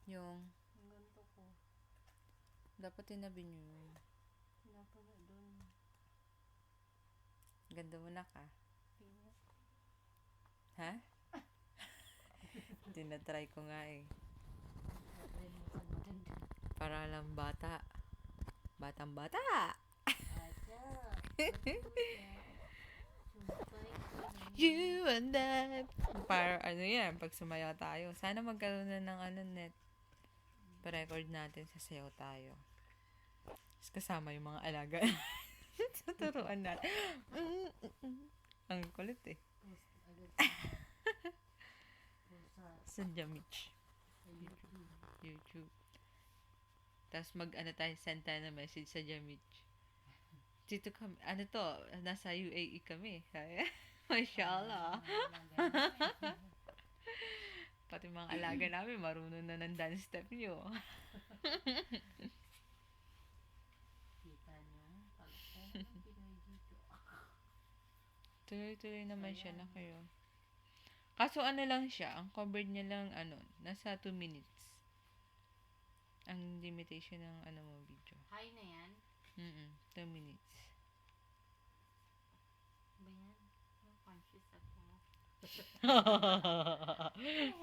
Yung, Ang ganito ko. dapat tinabi nyo yun. Pinapala doon. Ganda mo na ka. Pinya. Ha? Tinatry ko nga eh. Try mo sa maganda. Para lang bata. Batang bata! Acha. You and I. Para ano yan, pag sumayaw tayo. Sana magkaroon na ng ano net. Pa-record natin, sasayaw tayo. Tapos kasama yung mga alaga. Sa turuan natin. Ang kulit eh. Post agad Sa Jamich. sa YouTube. YouTube. Tapos ano tayo, send tayo ng message sa Jamich. Dito kami, ano to, nasa UAE kami. Mashallah. Pati mga alaga namin, marunong na ng dance step nyo. Kita nyo? Pag-ano ng Pinoy dito. Tuloy-tuloy naman siya na kayo. Kaso ano lang siya, ang covered niya lang, nasa 2 minutes. Ang limitation ng mo video. Hi na yan? 2 minutes. Ba yan? Yung conscious ako. If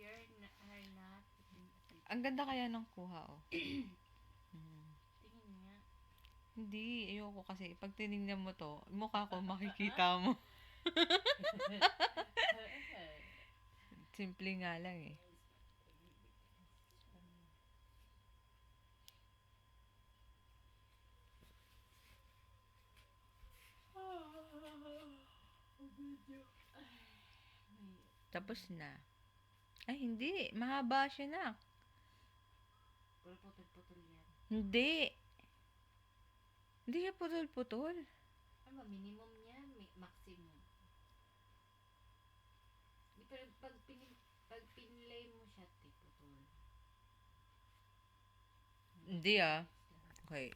you're not, Ang ganda kaya ng kuha, oh. tingin nga. Hindi, ayoko kasi. Pag tinignan mo to, mukha ko makikita mo. Simple nga lang eh. Tapos na. Ay, hindi. Mahaba siya na. Pero putol-putol yan. Hindi. Hindi siya putol-putol. Ano ba, minimum niya? Maximum. Pero pag pinlay mo siya, putol. Hindi ah. Okay.